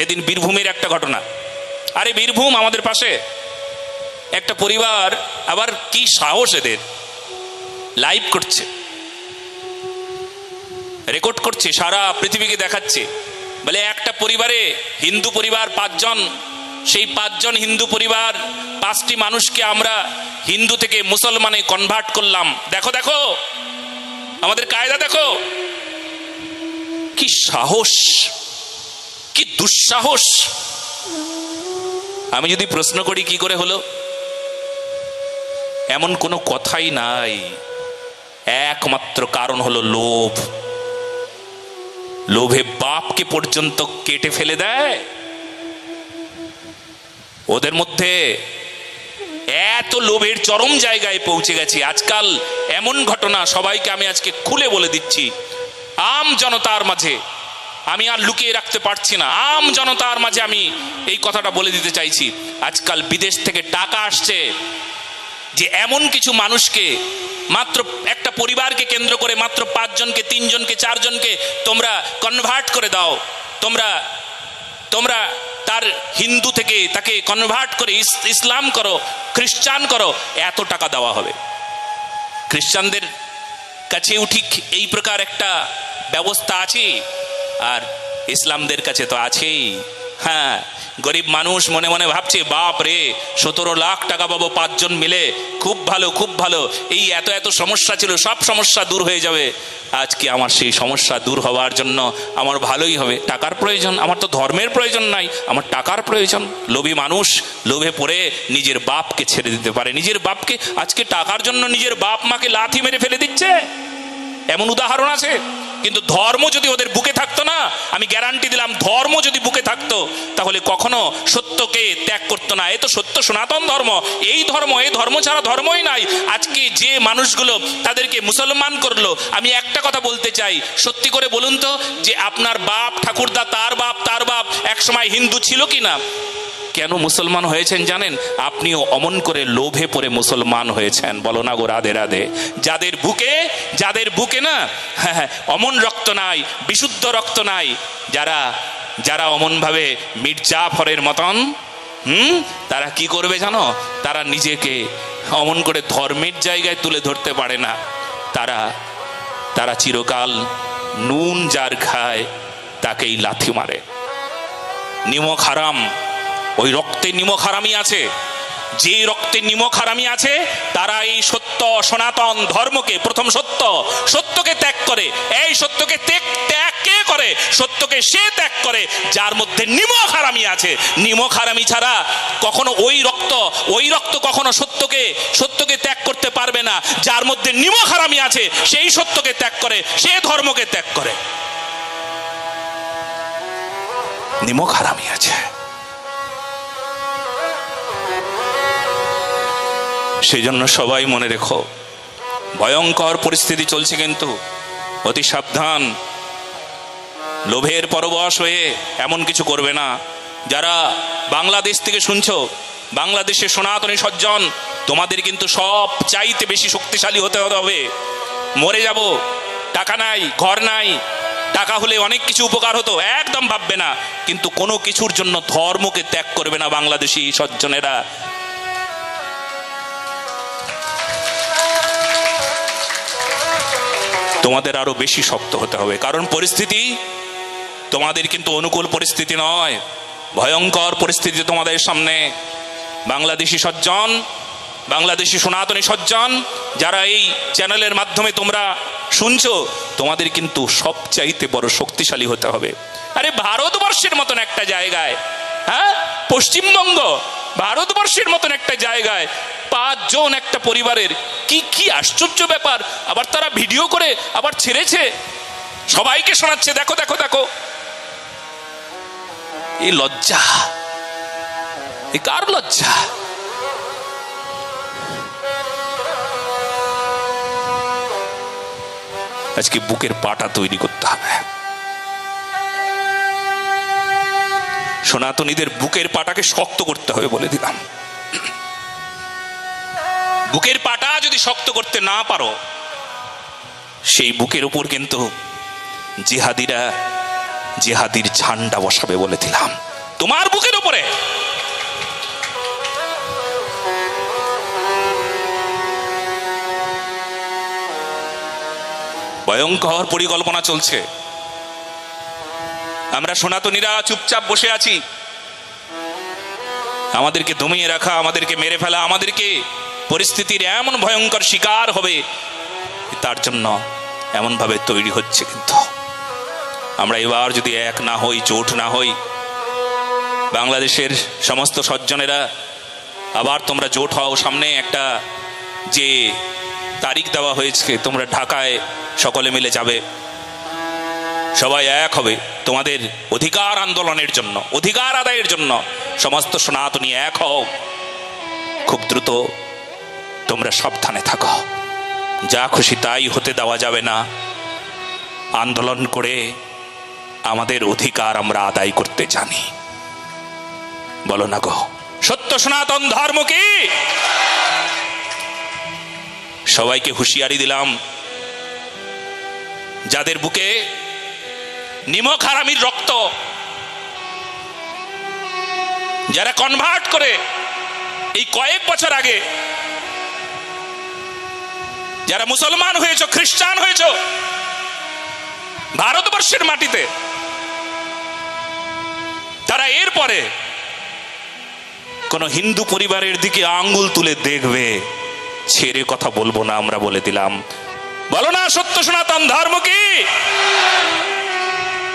সেদিন বীরভূমের একটা ঘটনা। আরে বীরভূম আমাদের পাশে একটা পরিবার, আবার কি সাহস এদের, লাইভ করছে, রেকর্ড করছে, সারা পৃথিবীকে দেখাচ্ছে। বলে একটা পরিবারে হিন্দু পরিবার 5 জন, সেই 5 জন হিন্দু পরিবার 5টি মানুষকে আমরা হিন্দু থেকে মুসলমানে কনভার্ট করলাম। দেখো দেখো আমাদের কায়দা, দেখো কি সাহস, কি দুঃসাহস। আমি যদি প্রশ্ন করি কি করে হলো, এমন কোনো কথাই নাই, একমাত্র কারণ হলো লোভ। লোভে বাপকে পর্যন্ত কেটে ফেলে দেয়। ওদের মধ্যে এত লোভের চরম জায়গায় পৌঁছে গেছে। আজকাল এমন ঘটনা, সবাইকে আমি আজকে খুলে বলে দিচ্ছি, আম জনতার মাঝে আমি আর লুকিয়ে রাখতে পারছি না, আম জনতার মাঝে আমি এই কথাটা বলে দিতে চাইছি। আজকাল বিদেশ থেকে টাকা আসছে যে এমন কিছু মানুষকে, মাত্র একটা পরিবারকে কেন্দ্র করে মাত্র 5 জনকে, 3 জনকে, 4 জনকে তোমরা কনভার্ট করে দাও, তোমরা তার হিন্দু থেকে তাকে কনভার্ট করে ইসলাম করো, খ্রিস্টান করো, এত টাকা দেওয়া হবে। খ্রিস্টানদের কাছেও ঠিক এই প্রকার একটা ব্যবস্থা আছে, আর ইসলামদের কাছে তো আছেই। হ্যাঁ, গরিব মানুষ মনে মনে ভাবছে, বাপ রে 17 লাখ টাকা পাবো 5 জন মিলে, খুব ভালো খুব ভালো, এই এত এত সমস্যা ছিল, সব সমস্যা দূর হয়ে যাবে। আজকে আমার সেই সমস্যা দূর হওয়ার জন্য আমার ভালোই হবে, টাকার প্রয়োজন, আমার তো ধর্মের প্রয়োজন নাই, আমার টাকার প্রয়োজন। লোভী মানুষ লোভে পড়ে নিজের বাপকে ছেড়ে দিতে পারে, নিজের বাপকে আজকে টাকার জন্য নিজের বাপ মাকে লাথি মেরে ফেলে দিচ্ছে, এমন উদাহরণ আছে। কিন্তু ধর্ম যদি ওদের বুকে থাকতো না, আমি গ্যারান্টি দিলাম, ধর্ম যদি বুকে থাকতো তাহলে কখনো সত্যকে ত্যাগ করতো না। এ তো সত্য সনাতন ধর্ম, এই ধর্ম ছাড়া ধর্মই নাই। আজকে যে মানুষগুলো তাদেরকে মুসলমান করলো, আমি একটা কথা বলতে চাই, সত্যি করে বলুন তো, যে আপনার বাপ ঠাকুরদা তার বাপ একসময় হিন্দু ছিল কি না? কেন মুসলমান হয়েছেন জানেন? আপনিও অমন করে লোভে পড়ে মুসলমান হয়েছেন। বলো না গো রাধে রাধে। যাদের বুকে না অমন রক্ত নাই, বিশুদ্ধ রক্ত নাই, যারা অমন ভাবে মির্জাফরের মতন তারা কি করবে জানো? তারা নিজেকে অমন করে ধর্মের জায়গায় তুলে ধরতে পারে না। তারা চিরকাল নুন যার খায় তাকেই লাথি মারে। নিমক হারাম, ওই রক্তে নিমক হারামি আছে। যে রক্তে নিমক হারামি আছে তারা এই সত্য সনাতন ধর্মকে, প্রথম সত্যকে ত্যাগ করে। এই সত্যকে ত্যাগ কে করে? সত্যকে সে ত্যাগ করে যার মধ্যে নিমক হারামি আছে। নিমক হারামি ছাড়া কখনো ওই রক্ত কখনো সত্যকে ত্যাগ করতে পারবে না। যার মধ্যে নিমক হারামি আছে সেই সত্যকে ত্যাগ করে, সে ধর্মকে ত্যাগ করে। নিমক হারামি আছে। সেই জন্য সবাই মনে রেখো, ভয়ঙ্কর পরিস্থিতি চলছে, কিন্তু অতি সাবধান। লোভের পরবশ হয়ে এমন কিছু করবে না। যারা বাংলাদেশ থেকে শুনছো, বাংলাদেশে সনাতনী সজ্জন, তোমাদের কিন্তু সব চাইতে বেশি শক্তিশালী হতে হবে। মরে যাব, টাকা নাই, ঘর নাই, টাকা হলে অনেক কিছু উপকার হতো, একদম ভাববে না। কিন্তু কোনো কিছুর জন্য ধর্মকে ত্যাগ করবে না বাংলাদেশি সজ্জনেরা। তোমাদের আরো বেশি শক্ত হতে হবে, কারণ পরিস্থিতি তোমাদের কিন্তু অনুকূল পরিস্থিতি নয়, ভয়ঙ্কর পরিস্থিতি তোমাদের সামনে। বাংলাদেশি সজ্জন, বাংলাদেশি সনাতনী সজ্জন যারা এই চ্যানেলের মাধ্যমে তোমরা শুনছো, তোমাদের কিন্তু সবচাইতে বড় শক্তিশালী হতে হবে। আরে ভারতবর্ষের মতন একটা জায়গায়, পশ্চিমবঙ্গ ভারতবর্ষের মতন একটা জায়গায় 5 জন একটা পরিবারের, কি আশ্চর্য ব্যাপার। আবার তারা ভিডিও করে আবার ছেড়েছে, সবাইকে শোনাচ্ছে, দেখো দেখো দেখো। এই লজ্জা, এ কার লজ্জা? আজকে বুকের পাটা তৈরি করতে হবে। সনাতনীদের বুকের পাটাকে শক্ত করতে হবে বলে দিলাম। বুকের পাটা যদি শক্ত করতে না পারো, সেই বুকের উপর কিন্তু জিহাদিরা জিহাদির ঝান্ডা বসাবে বলে দিলাম তোমার বুকের উপরে। ভয়ঙ্কর পরিকল্পনা চলছে। আমরা সনাতনীরা চুপচাপ বসে আছি। আমাদেরকে দমিয়ে রাখা, আমাদেরকে মেরে ফেলা, আমাদেরকে পরিস্থিতির এমন ভয়ঙ্কর শিকার হবে, তার জন্য এমন ভাবে তৈরি হচ্ছে। কিন্তু আমরা এবার যদি এক না হই, জোট না হই, বাংলাদেশের সমস্ত সজ্জনেরা আবার তোমরা জোট হও। সামনে একটা যে তারিখ দেওয়া হয়েছে, তোমরা ঢাকায় সকলে মিলে যাবে, সবাই এক হবে তোমাদের অধিকার আন্দোলনের জন্য, অধিকার আদায়ের জন্য। সমস্ত সনাতনী এক হও। খুব দ্রুত তোমরা সাবধানে থাকো। যা খুশি তাই হতে দেওয়া যাবে না। আন্দোলন করে আমাদের অধিকার আমরা আদায় করতে জানি। বলো না গো, সত্য সনাতন ধর্ম কি? সবাইকে হুঁশিয়ারি দিলাম, যাদের বুকে নিমক হারামির রক্ত, যারা কনভার্ট করে এই কয়েক বছর আগে যারা মুসলমান হয়েছ, খ্রিস্টান হয়েছ ভারতবর্ষের মাটিতে, তারা এরপরে কোন হিন্দু পরিবারের দিকে আঙ্গুল তুলে দেখবে, ছেড়ে কথা বলবো না আমরা বলে দিলাম। বলো না, সত্য সনাতন ধর্ম কি?